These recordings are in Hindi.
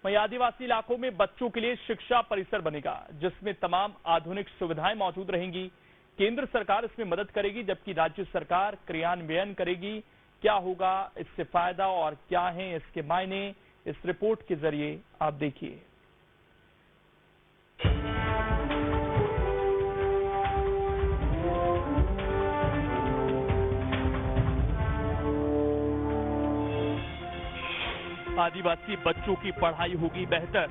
वहीं आदिवासी इलाकों में बच्चों के लिए शिक्षा परिसर बनेगा, जिसमें तमाम आधुनिक सुविधाएं मौजूद रहेंगी। केंद्र सरकार इसमें मदद करेगी, जबकि राज्य सरकार क्रियान्वयन करेगी। क्या होगा इससे फायदा और क्या है इसके मायने, इस रिपोर्ट के जरिए आप देखिए। आदिवासी बच्चों की पढ़ाई होगी बेहतर,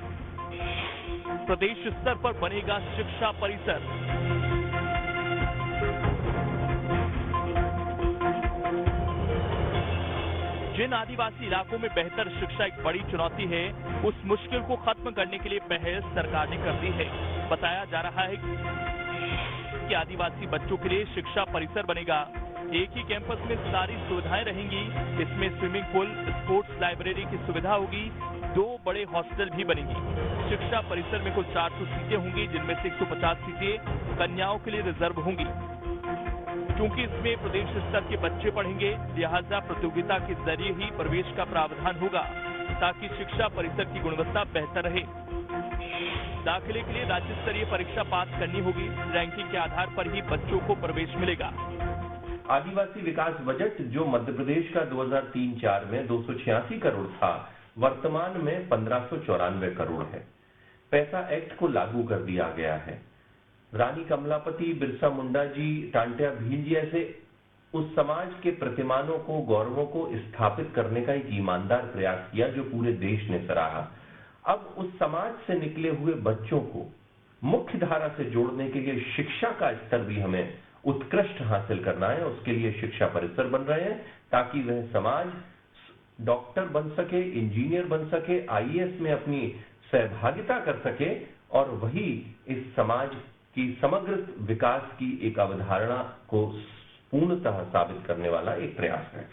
प्रदेश स्तर पर बनेगा शिक्षा परिसर। जिन आदिवासी इलाकों में बेहतर शिक्षा एक बड़ी चुनौती है, उस मुश्किल को खत्म करने के लिए पहल सरकार ने कर दी है। बताया जा रहा है कि आदिवासी बच्चों के लिए शिक्षा परिसर बनेगा। एक ही कैंपस में सारी सुविधाएं रहेंगी। इसमें स्विमिंग पूल, स्पोर्ट्स लाइब्रेरी की सुविधा होगी। 2 बड़े हॉस्टल भी बनेंगी। शिक्षा परिसर में कुल 400 सीटें होंगी, जिनमें से 150 सीटें कन्याओं के लिए रिजर्व होंगी। क्योंकि इसमें प्रदेश स्तर के बच्चे पढ़ेंगे, लिहाजा प्रतियोगिता के जरिए ही प्रवेश का प्रावधान होगा, ताकि शिक्षा परिसर की गुणवत्ता बेहतर रहे। दाखिले के लिए राज्य स्तरीय परीक्षा पास करनी होगी। रैंकिंग के आधार पर ही बच्चों को प्रवेश मिलेगा। आदिवासी विकास बजट जो मध्य प्रदेश का 2003-04 में 286 करोड़ था, वर्तमान में 1594 करोड़ है। पैसा एक्ट को लागू कर दिया गया है। रानी कमलापति, बिरसा मुंडा जी, टांट्या भील जी ऐसे उस समाज के प्रतिमानों को, गौरवों को स्थापित करने का एक ईमानदार प्रयास किया, जो पूरे देश ने सराहा। अब उस समाज से निकले हुए बच्चों को मुख्य धारा से जोड़ने के लिए शिक्षा का स्तर भी हमें उत्कृष्ट हासिल करना है। उसके लिए शिक्षा परिसर बन रहे हैं, ताकि वह समाज डॉक्टर बन सके, इंजीनियर बन सके, आईएएस में अपनी सहभागिता कर सके, और वही इस समाज की समग्र विकास की एक अवधारणा को पूर्णतः साबित करने वाला एक प्रयास है।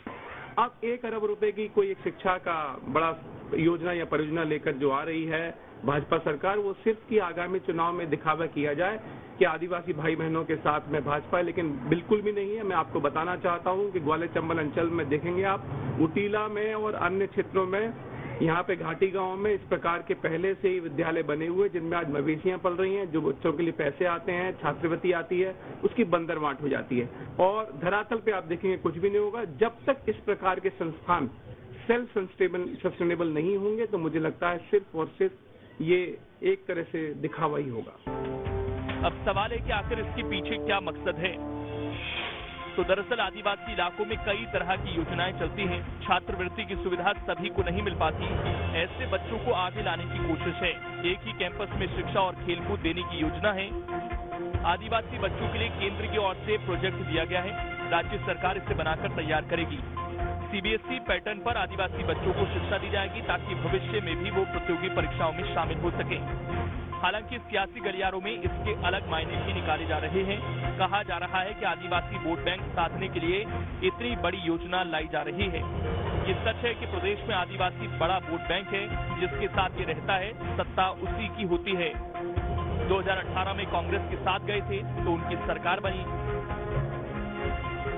अब 1 अरब रुपए की कोई एक शिक्षा का बड़ा योजना या परियोजना लेकर जो आ रही है भाजपा सरकार, वो सिर्फ कि आगामी चुनाव में दिखावा किया जाए कि आदिवासी भाई बहनों के साथ में भाजपा है, लेकिन बिल्कुल भी नहीं है। मैं आपको बताना चाहता हूं कि ग्वालियर चंबल अंचल में देखेंगे आप, उटीला में और अन्य क्षेत्रों में, यहाँ पे घाटी गांव में इस प्रकार के पहले से ही विद्यालय बने हुए, जिनमें आज मवेशियां पल रही हैं। जो बच्चों के लिए पैसे आते हैं, छात्रवृत्ति आती है, उसकी बंदरवांट हो जाती है, और धरातल पे आप देखेंगे कुछ भी नहीं होगा। जब तक इस प्रकार के संस्थान सेल्फ सस्टेनेबल नहीं होंगे, तो मुझे लगता है सिर्फ और सिर्फ ये एक तरह से दिखावा ही होगा। अब सवाल है कि आखिर इसके पीछे क्या मकसद है। तो दरअसल आदिवासी इलाकों में कई तरह की योजनाएं चलती हैं। छात्रवृत्ति की सुविधा सभी को नहीं मिल पाती। ऐसे बच्चों को आगे लाने की कोशिश है। एक ही कैंपस में शिक्षा और खेलकूद देने की योजना है। आदिवासी बच्चों के लिए केंद्र की ओर से प्रोजेक्ट दिया गया है। राज्य सरकार इसे बनाकर तैयार करेगी। सीबीएसई पैटर्न पर आदिवासी बच्चों को शिक्षा दी जाएगी, ताकि भविष्य में भी वो प्रतियोगी परीक्षाओं में शामिल हो सके। हालांकि सियासी गलियारों में इसके अलग मायने भी निकाले जा रहे हैं। कहा जा रहा है कि आदिवासी वोट बैंक साधने के लिए इतनी बड़ी योजना लाई जा रही है। ये सच है कि प्रदेश में आदिवासी बड़ा वोट बैंक है, जिसके साथ ये रहता है, सत्ता उसी की होती है। 2018 में कांग्रेस के साथ गए थे तो उनकी सरकार बनी।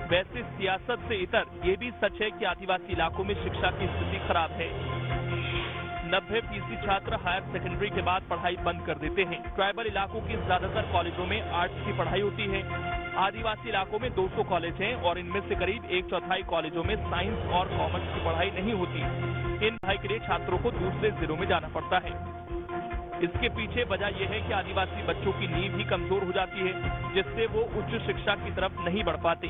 वैसे सियासत से इतर ये भी सच है कि आदिवासी इलाकों में शिक्षा की स्थिति खराब है। 90% छात्र हायर सेकेंडरी के बाद पढ़ाई बंद कर देते हैं। ट्राइबल इलाकों के ज्यादातर कॉलेजों में आर्ट्स की पढ़ाई होती है। आदिवासी इलाकों में 200 कॉलेज हैं और इनमें से करीब 1/4 कॉलेजों में साइंस और कॉमर्स की पढ़ाई नहीं होती। इन पढ़ाई के लिए छात्रों को दूसरे जिलों में जाना पड़ता है। इसके पीछे वजह यह है कि आदिवासी बच्चों की नींव ही कमजोर हो जाती है, जिससे वो उच्च शिक्षा की तरफ नहीं बढ़ पाते।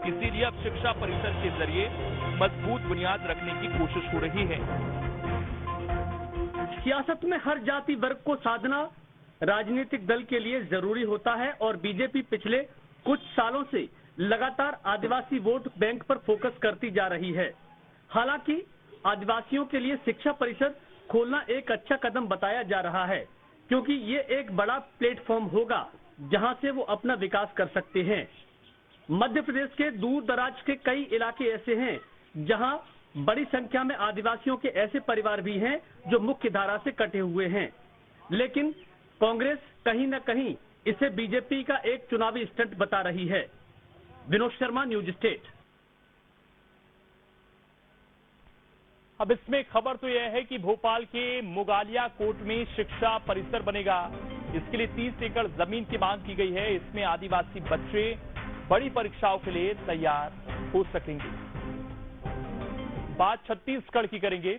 इसीलिए अब शिक्षा परिसर के जरिए मजबूत बुनियाद रखने की कोशिश हो रही है। सियासत में हर जाति वर्ग को साधना राजनीतिक दल के लिए जरूरी होता है, और बीजेपी पिछले कुछ सालों से लगातार आदिवासी वोट बैंक पर फोकस करती जा रही है। हालांकि आदिवासियों के लिए शिक्षा परिसर खोलना एक अच्छा कदम बताया जा रहा है, क्योंकि ये एक बड़ा प्लेटफॉर्म होगा जहां से वो अपना विकास कर सकते हैं। मध्य प्रदेश के दूर दराज के कई इलाके ऐसे हैं जहां बड़ी संख्या में आदिवासियों के ऐसे परिवार भी हैं जो मुख्य धारा से कटे हुए हैं, लेकिन कांग्रेस कहीं न कहीं इसे बीजेपी का एक चुनावी स्टंट बता रही है। Vinod Sharma, news state. अब इसमें खबर तो यह है कि भोपाल के मुगालिया कोट में शिक्षा परिसर बनेगा। इसके लिए 30 एकड़ जमीन की मांग की गई है। इसमें आदिवासी बच्चे बड़ी परीक्षाओं के लिए तैयार हो सकेंगे। बात छत्तीसगढ़ की करेंगे।